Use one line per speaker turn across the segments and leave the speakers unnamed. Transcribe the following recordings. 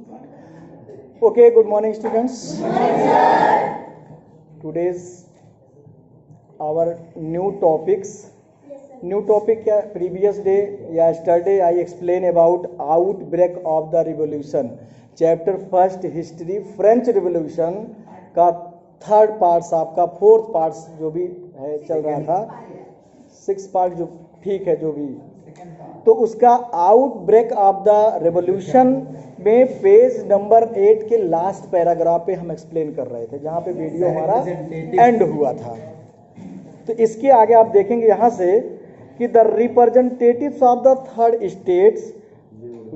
Okay, good morning, students. Today's our new topics. New topic क्या? Previous day या yesterday I explain about outbreak of the revolution. Chapter first history French Revolution का third parts आपका fourth parts जो भी है चल रहा था, 6 पार्ट जो ठीक है जो भी, तो उसका आउटब्रेक ऑफ द रेवोल्यूशन में पेज नंबर 8 के लास्ट पैराग्राफ पे हम एक्सप्लेन कर रहे थे, जहाँ पे वीडियो हमारा एंड हुआ था। तो इसके आगे आप देखेंगे यहाँ से कि the representatives of the third states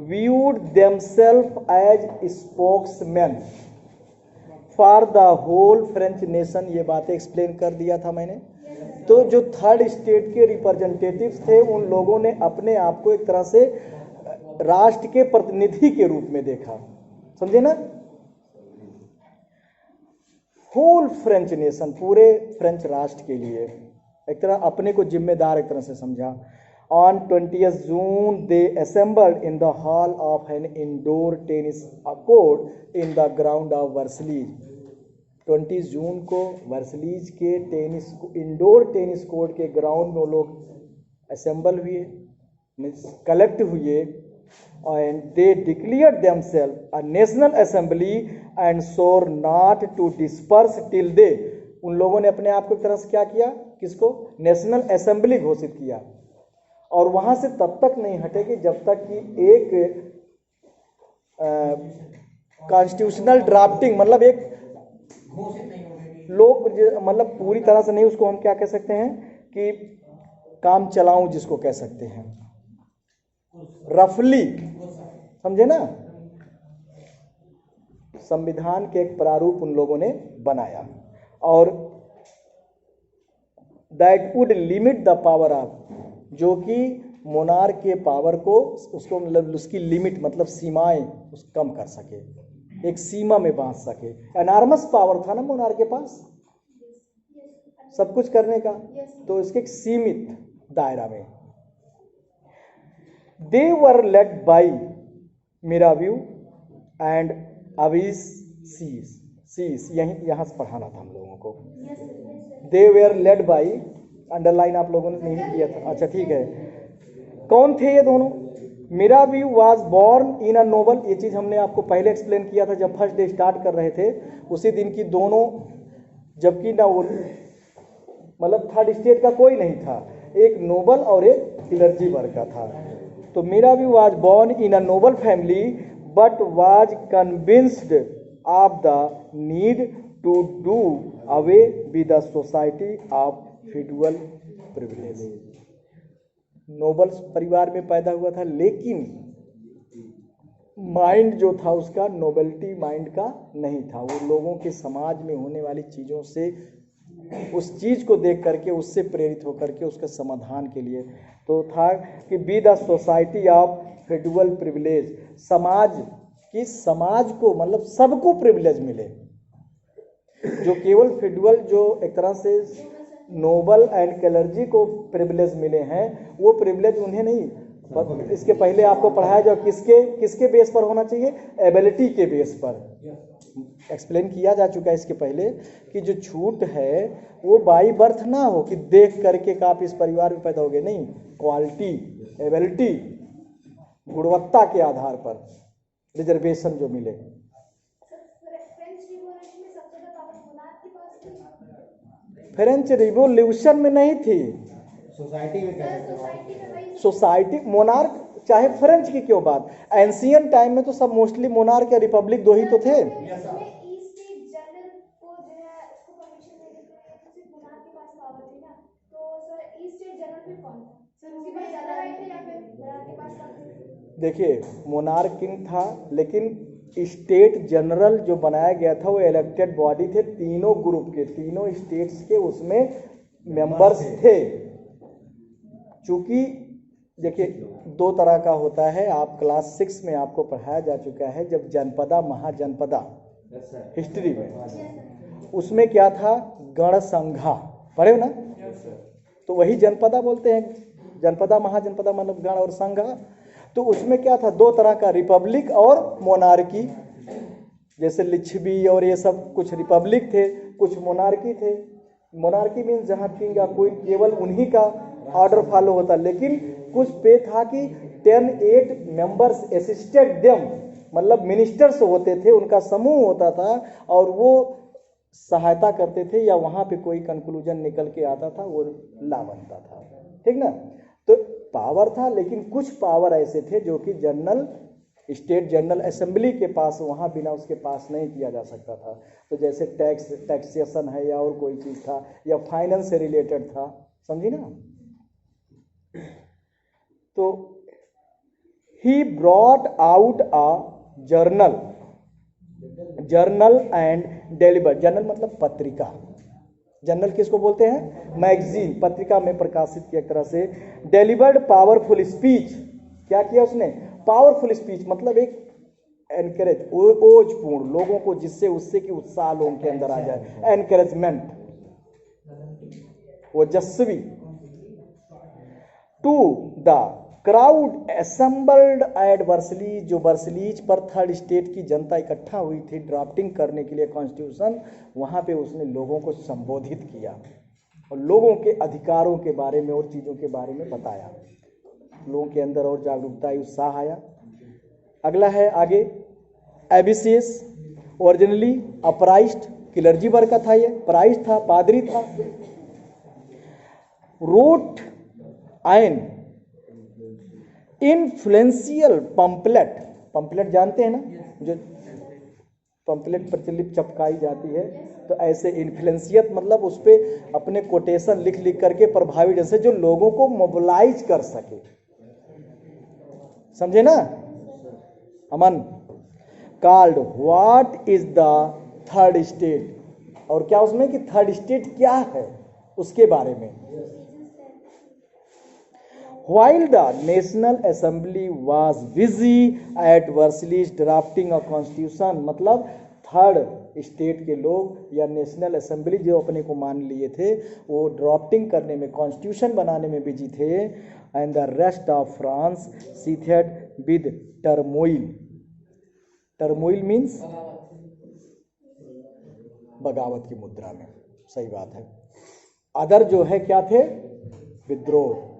viewed themselves as spokesmen for the whole French nation. ये बातें एक्सप्लेन कर दिया था मैंने। तो जो थर्ड स्टेट के रिप्रेजेंटेटिव्स थे उन लोगों ने अपने आप को एक तरह से राष्ट्र के प्रतिनिधि के रूप में देखा, समझे ना। होल फ्रेंच नेशन, पूरे फ्रेंच राष्ट्र के लिए एक तरह अपने को जिम्मेदार एक तरह से समझा। On 20th June, they assembled in the hall of an indoor tennis court in the ground of Versailles. 20 जून को वर्सलीज के इंडोर टेनिस कोर्ट के ग्राउंड में वो लोग असेंबल हुए, कलेक्ट हुए, and they declared themselves a national assembly and swore not to disperse till they, उन लोगों ने अपने आप को एक तरह से क्या किया, किसको, नेशनल असेंबली घोषित किया। और वहां से तब तक नहीं हटेगी जब तक कि एक कॉन्स्टिट्यूशनल ड्राफ्टिंग, मतलब एक लोग, मतलब पूरी तरह से नहीं, उसको हम क्या कह सकते हैं कि काम चलाऊं जिसको कह सकते हैं, रफली, समझे ना। संविधान के एक प्रारूप उन लोगों ने बनाया और that would limit the power of, जो कि मोनार्क के पावर को, उसको मतलब उसकी लिमिट मतलब सीमाएं उस कम कर सके, एक सीमा में बांध सके। एनार्मस पावर था ना मोनार्क के पास सब कुछ करने का, तो इसके एक सीमित दायरा में। दे वर लेड बाई मिराव्यू एंड अविस सीस, यहाँ से पढ़ाना था हम लोगों को। दे वर लेड बाई, अंडरलाइन आप लोगों ने नहीं किया था, अच्छा ठीक है। कौन थे ये दोनों? Mirabeau was born in a noble, ये चीज हमने आपको पहले एक्सप्लेन किया था जब फर्स्ट डे स्टार्ट कर रहे थे, उसी दिन की दोनों, जबकि ना वो मतलब थर्ड स्टेट का कोई नहीं था, एक नोबल और एक क्लर्जी वर्ग का था। तो Mirabeau was born in a noble family but was convinced of the need to do away with the society of feudal privilege. Noble परिवार में पैदा हुआ था, लेकिन माइंड जो था उसका नोबेलिटी माइंड का नहीं था। वो लोगों के समाज में होने वाली चीज़ों से, उस चीज़ को देख करके उससे प्रेरित होकर के उसके समाधान के लिए तो था कि be the society of feudal privilege, समाज को मतलब सबको प्रिविलेज मिले। जो केवल फ्यूडल, जो एक तरह से नोबल एंड क्लर्जी को प्रिविलेज मिले हैं, वो प्रिविलेज उन्हें नहीं, इसके पहले आपको पढ़ाया जो किसके बेस पर होना चाहिए, एबिलिटी के बेस पर। एक्सप्लेन किया जा चुका है इसके पहले कि जो छूट है वो बाई बर्थ ना हो कि देख करके कि आप इस परिवार में पैदा हो गए, नहीं, क्वालिटी, एबिलिटी, गुणवत्ता के आधार पर रिजर्वेशन जो मिले। फ्रेंच रिवोल्यूशन में नहीं थी, सोसाइटी मोनार्क, चाहे फ्रेंच की क्यों बात, एंशियंट टाइम में तो सब मोस्टली मोनार्क या रिपब्लिक दो ही तो थे। देखिए, मोनार्क किंग था, लेकिन स्टेट जनरल जो बनाया गया था वो इलेक्टेड बॉडी थे, तीनों ग्रुप के, तीनों स्टेट्स के उसमें मेंबर्स थे। चूंकि देखिए 2 तरह का होता है, आप क्लास 6 में आपको पढ़ाया जा चुका है, जब जनपदा महाजनपदा हिस्ट्री में, उसमें क्या था, गण संघा, पढ़े हो ना, तो वही जनपदा बोलते हैं, जनपदा महाजनपदा मतलब गण और संघा। तो उसमें क्या था, दो तरह का, रिपब्लिक और मोनार्की। जैसे लिच्छवी और ये सब कुछ रिपब्लिक थे, कुछ मोनार्की थे। मोनार्की मीन्स जहाँ किंग या कोई केवल उन्हीं का ऑर्डर फॉलो होता, लेकिन कुछ पे था कि 10-8 मेंबर्स असिस्टेड देम, मतलब मिनिस्टर्स होते थे, उनका समूह होता था और वो सहायता करते थे, या वहाँ पे कोई कंक्लूजन निकल के आता था, वो ला बनता था, ठीक ना। तो पावर था, लेकिन कुछ पावर ऐसे थे जो कि जनरल स्टेट जनरल असेंबली के पास, वहाँ बिना उसके पास नहीं किया जा सकता था। तो जैसे टैक्सेशन है, या और कोई चीज़ था, या फाइनेंस से रिलेटेड था, समझी ना। तो he brought out a journal and delivered. Journal मतलब पत्रिका, जर्नल किसको बोलते हैं, मैगजीन, पत्रिका में प्रकाशित किया, एक तरह से। डिलीवर्ड पावरफुल स्पीच, क्या किया उसने, पावरफुल स्पीच, मतलब एक एनकरेज, ओजपूर्ण, लोगों को जिससे उससे कि उत्साह लोगों के अंदर आ जाए, एनकरेजमेंट, ओजस्वी। To the crowd assembled at Versailles, जो वर्सलीज पर थर्ड स्टेट की जनता इकट्ठा हुई थी ड्राफ्टिंग करने के लिए कॉन्स्टिट्यूशन, वहाँ पे उसने लोगों को संबोधित किया और लोगों के अधिकारों के बारे में और चीज़ों के बारे में बताया। लोगों के अंदर और जागरूकता, उत्साह आया। अगला है आगे, एबिसियस, ओरिजिनली अपराइस्ट, क्लर्जी वर्ग का था, ये प्राइस्ट था, पादरी था। Wrote an influential pamphlet, pamphlet जानते हैं ना, जो पंपलेट प्रतिलिपि चपकाई जाती है, तो ऐसे इन्फ्लुएंशियल मतलब उस पर अपने कोटेशन लिख लिख करके प्रभावी ढंग से जो लोगों को मोबिलाइज कर सके, समझे ना Aman. Called what is the third state, और क्या उसमें कि थर्ड स्टेट क्या है उसके बारे में। While the National Assembly was busy at Versailles drafting a constitution, मतलब थर्ड स्टेट के लोग या नेशनल असेंबली जो अपने को मान लिए थे, वो ड्राफ्टिंग करने में, कॉन्स्टिट्यूशन बनाने में बिजी थे। And the rest of France sheathed with turmoil, turmoil means बगावत की मुद्रा में, सही बात है। अदर जो है क्या थे, विद्रोह।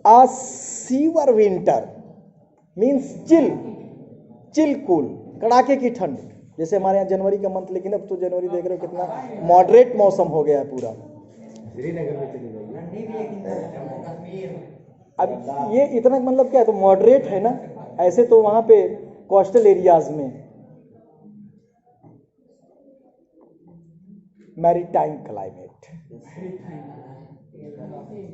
A severe winter means chill cool, कड़ाके की ठंड। जैसे हमारे यहाँ जनवरी का मंथ, लेकिन अब तो जनवरी देख रहे हो कितना मॉडरेट मौसम हो गया है पूरा। श्रीनगर में चली जाइए, अब ये इतना मतलब क्या है, तो मॉडरेट है ना। ऐसे तो वहाँ पे कोस्टल एरियाज में maritime climate,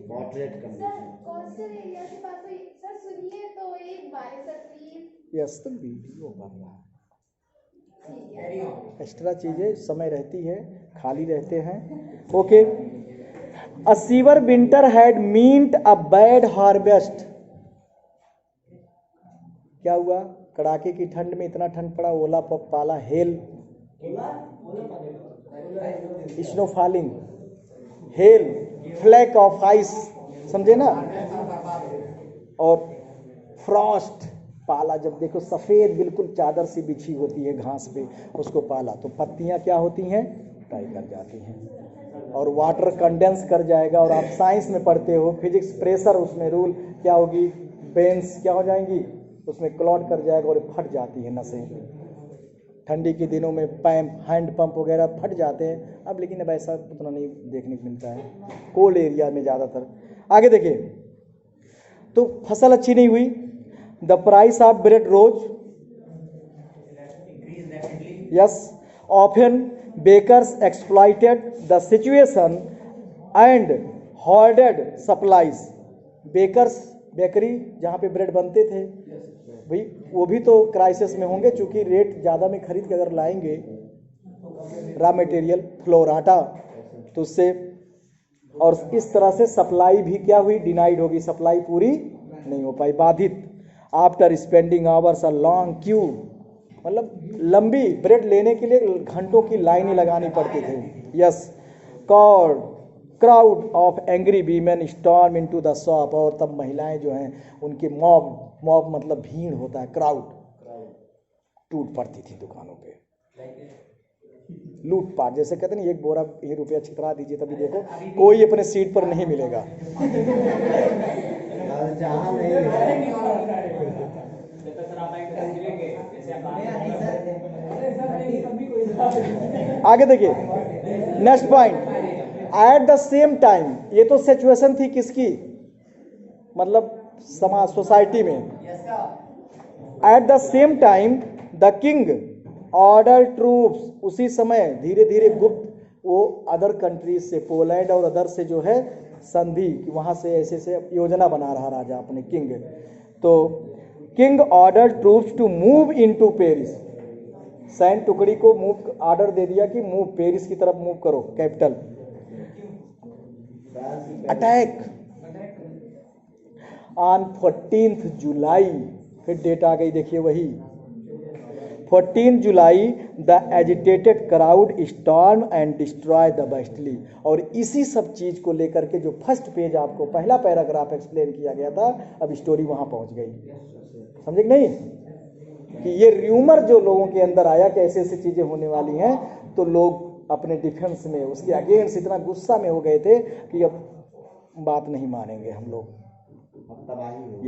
moderate condition. Coastal area की बात हुई सर, सुनिए तो एक बार सर प्लीज। यस, तो वीडियो बन रहा है, एक्स्ट्रा चीजें समय रहती है, खाली रहते हैं। Okay, a severe winter had meant a bad harvest. क्या हुआ, कड़ाके की ठंड में इतना ठंड पड़ा, ओला पाला, hail, snow falling, hail, flake of ice, समझे ना, और फ्रॉस्ट, पाला, जब देखो सफेद बिल्कुल चादर सी बिछी होती है घास पे, उसको पाला, तो पत्तियां क्या होती हैं, ड्राई कर जाती हैं, और वाटर कंडेंस कर जाएगा। और आप साइंस में पढ़ते हो, फिजिक्स, प्रेशर उसमें रूल क्या होगी, बेंस क्या हो जाएंगी, उसमें क्लॉट कर जाएगा और फट जाती है नसें। ठंडी के दिनों में पैम्प, हैंड पंप वगैरह फट जाते हैं अब, लेकिन अब ऐसा उतना नहीं देखने को मिलता है, कोल्ड एरिया में ज़्यादातर। आगे देखिए, तो फसल अच्छी नहीं हुई, the price of bread rose, yes, often bakers exploited the situation and hoarded supplies. Bakers, bakery जहाँ पे ब्रेड बनते थे भाई, वो भी तो क्राइसिस में होंगे, चूंकि रेट ज़्यादा में खरीद के अगर लाएंगे रॉ मटेरियल, फ्लोर, आटा, तो उससे, और इस तरह से सप्लाई भी क्या हुई, डिनाइड होगी, सप्लाई पूरी नहीं हो पाई, बाधित। After spending hours a long Q, मतलब लंबी, ब्रेड लेने के लिए घंटों की लाइनें लगानी पड़ती थी। Yes, crowd crowd of angry women storm into the shop, और तब महिलाएं जो हैं उनके मॉब मतलब भीड़ होता है, क्राउड, टूट पड़ती थी दुकानों पे, लूटपाट, जैसे कहते हैं एक बोरा ये रुपया छितरा दीजिए तभी देखो कोई अपने सीट पर नहीं मिलेगा। आगे देखिए next point, at the same time, ये तो सिचुएशन थी किसकी, मतलब समाज सोसाइटी में। At the same time the king order troops, उसी समय धीरे धीरे गुप्त वो अदर कंट्रीज से, पोलैंड और अदर से जो है संधि, वहां से ऐसे से योजना बना रहा राजा अपने किंग। तो king order troops to move into Paris, सैन्य टुकड़ी को मूव ऑर्डर दे दिया कि मूव पेरिस की तरफ मूव करो, कैपिटल। अटैक ऑन 14 जुलाई, फिर डेट आ गई देखिए वही 14 जुलाई, the agitated crowd storm and destroy the Bastille. और इसी सब चीज को लेकर के जो फर्स्ट पेज आपको पहला पैराग्राफ एक्सप्लेन किया गया था, अब स्टोरी वहां पहुंच गई, समझे कि नहीं, कि ये र्यूमर जो लोगों के अंदर आया कि ऐसे ऐसी चीजें होने वाली हैं, तो लोग अपने डिफेंस में उसके अगेंस्ट इतना गुस्सा में हो गए थे कि अब बात नहीं मानेंगे हम लोग।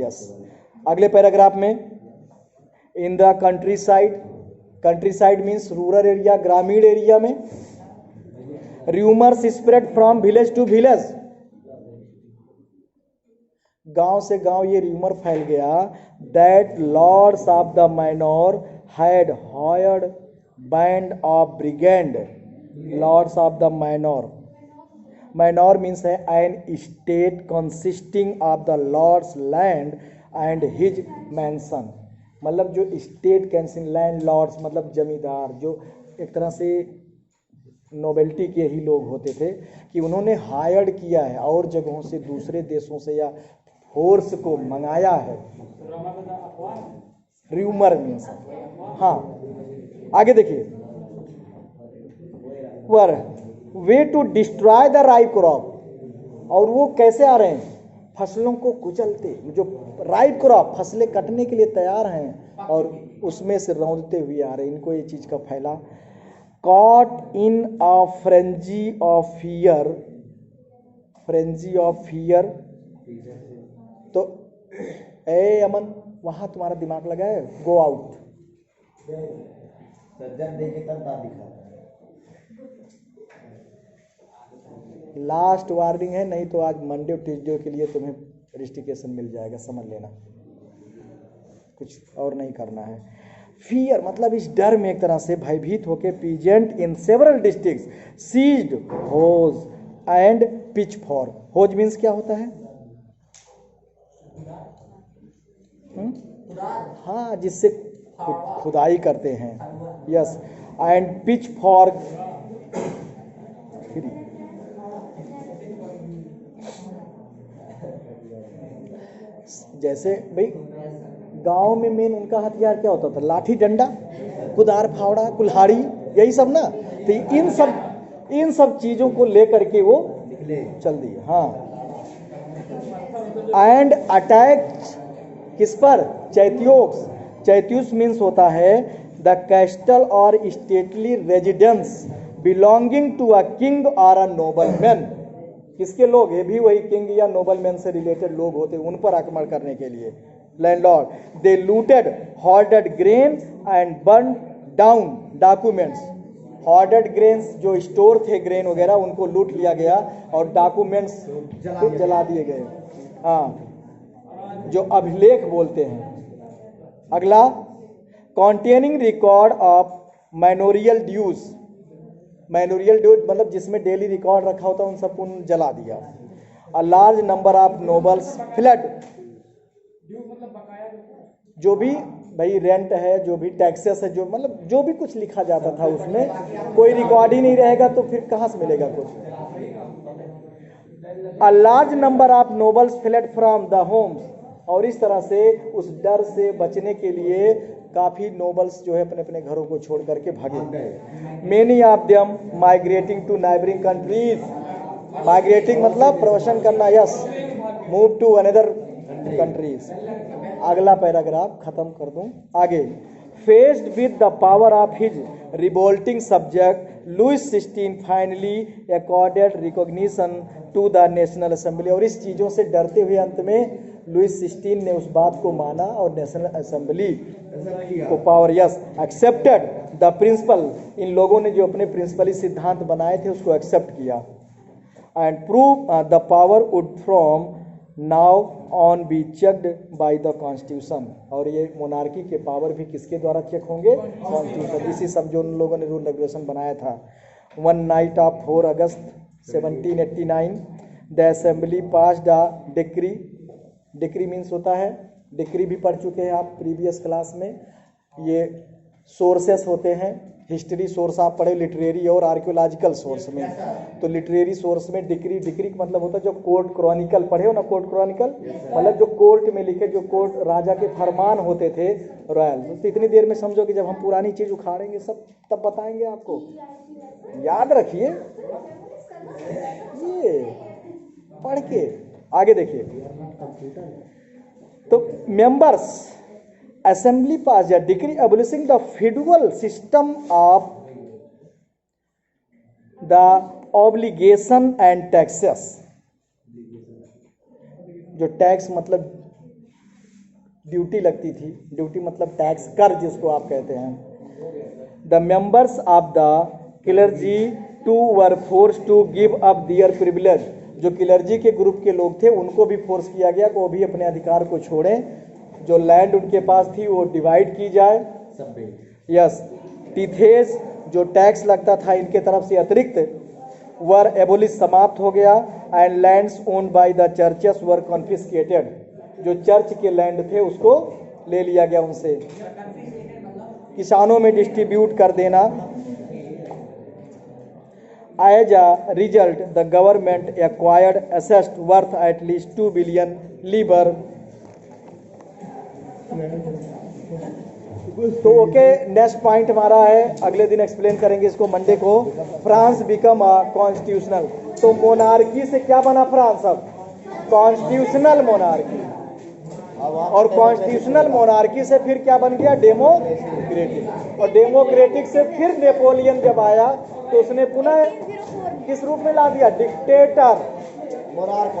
यस, अगले पैराग्राफ में, in the countryside, countryside means rural area, ग्रामीण एरिया में, rumours spread from village to village, गांव से गांव ये र्यूमर फैल गया, that lords of the manor had hired band of brigand, lords of the manor, manor means है an estate consisting of the lord's land and his mansion, मतलब जो state cancel land Lord's मतलब जमींदार, जो एक तरह से नोबेल्टी के ही लोग होते थे, कि उन्होंने हायर्ड किया है और जगहों से, दूसरे देशों से या फोर्स को मंगाया है, र्यूमर मीन्स। हाँ आगे देखिए, were way to destroy the ripe crop, और वो कैसे आ रहे हैं, फसलों को कुचलते, जो राइप क्रॉप फसलें कटने के लिए तैयार हैं और उसमें से रौंदते हुए आ रहे हैं, इनको ये चीज का फैला। Caught in a frenzy of fear, frenzy of fear, तो ए अमन वहां तुम्हारा दिमाग लगा है, गो आउट, लास्ट वार्निंग है, नहीं तो आज मंडे और ट्यूसडे के लिए तुम्हें रजिस्ट्रेशन मिल जाएगा, समझ लेना, कुछ और नहीं करना है। फियर मतलब इस डर में एक तरह से भयभीत होकर peasant in several districts seized hoes and pitchforks, hoes means क्या होता है, हाँ जिससे खुदाई करते हैं, यस, एंड पिच फॉर, जैसे भाई गांव में मेन उनका हथियार क्या होता था, लाठी डंडा, कुदार फावड़ा कुल्हाड़ी, यही सब ना, तो इन सब चीजों को लेकर के वो चल दिए। हाँ, एंड अटैक किस पर, चैत्योक्स, चैत्यूस मीन्स होता है द कैस्टल और stately residence belonging to a king और अ नोबलमैन, किसके लोग, ये भी वही किंग या नोबलमैन से रिलेटेड लोग होते, उन पर आक्रमण करने के लिए, landlord. They looted hoarded grain and burn down documents, hoarded grains जो स्टोर थे ग्रेन वगैरह, उनको लूट लिया गया और डॉक्यूमेंट्स जला दिए गए, हाँ, जो अभिलेख बोलते हैं। अगला, containing record of manorial dues, manorial dues मतलब जिसमें डेली रिकॉर्ड रखा होता है, उन सबको जला दिया। A large number of nobles flood, जो भी भाई रेंट है, जो भी टैक्सेस है, जो मतलब जो भी कुछ लिखा जाता था उसमें कोई रिकॉर्ड ही नहीं रहेगा तो फिर कहाँ से मिलेगा कुछ। A large number of nobles flood from the homes, और इस तरह से उस डर से बचने के लिए काफी नोबल्स जो है अपने अपने घरों को छोड़ करके भागे। Many of them migrating to neighbouring countries, migrating मतलब प्रवसन करना, yes, move to another countries. अगला पैराग्राफ खत्म कर दूं, आगे। Faced with the power of his revolting subject, Louis 16 finally accorded recognition to the national assembly. और इस चीज़ों से डरते हुए अंत में लुइस 16 ने उस बात को माना और नेशनल असेंबली को power, yes, accepted the principle. इन लोगों ने जो अपने प्रिंसिपली सिद्धांत बनाए थे उसको एक्सेप्ट किया। And prove the power wood from now on be checked by the constitution. और ये मोनार्की के पावर भी किसके द्वारा चेक होंगे? कॉन्स्टिट्यूशन। इसी सब जो उन लोगों ने रूल रेगुलेशन बनाया था। One night of 4 August 1789 the assembly passed a decree. Decree means होता है, डिक्री भी पढ़ चुके हैं आप प्रीवियस क्लास में। ये सोर्सेस होते हैं, हिस्ट्री सोर्स आप पढ़े लिटरेरी और आर्कियोलॉजिकल सोर्स में। तो लिटरेरी सोर्स में डिक्री, डिक्री का मतलब होता है जो कोर्ट क्रॉनिकल पढ़े हो ना, कोर्ट क्रॉनिकल मतलब जो कोर्ट में लिखे, जो कोर्ट राजा के फरमान होते थे रॉयल। तो इतनी देर में समझो कि जब हम पुरानी चीज उखाड़ेंगे सब तब बताएंगे आपको, याद रखिए ये पढ़ के। आगे देखिए, तो मेंबर्स असेंबली पास या decree abolishing the feudal system of the obligation and taxes. जो टैक्स मतलब ड्यूटी लगती थी, ड्यूटी मतलब टैक्स, कर जिसको आप कहते हैं। The members of the clergy to were force to give up their privilege. जो क्लर्जी के ग्रुप के लोग थे उनको भी फोर्स किया गया कि वो भी अपने अधिकार को छोड़ें। जो लैंड उनके पास थी वो डिवाइड की जाए। यस, टीथेज जो टैक्स लगता था इनके तरफ से अतिरिक्त, वर एबोलिश समाप्त हो गया। And lands owned by the churches were confiscated. जो चर्च के लैंड थे उसको ले लिया गया उनसे। किसानों में डिस्ट्रीब्यूट कर देना। As a result the government acquired assets worth at least 2 billion लीबर। तो ओके, नेक्स्ट पॉइंट हमारा है, अगले दिन एक्सप्लेन करेंगे इसको मंडे को। France become a constitutional. तो मोनार्की से क्या बना फ्रांस? अब कॉन्स्टिट्यूशनल मोनार्की। और कॉन्स्टिट्यूशनल मोनार्की से फिर क्या बन गया? डेमोक्रेटिक। और डेमोक्रेटिक से फिर नेपोलियन जब आया तो उसने पुनः किस रूप में ला दिया? Dictator, monarch.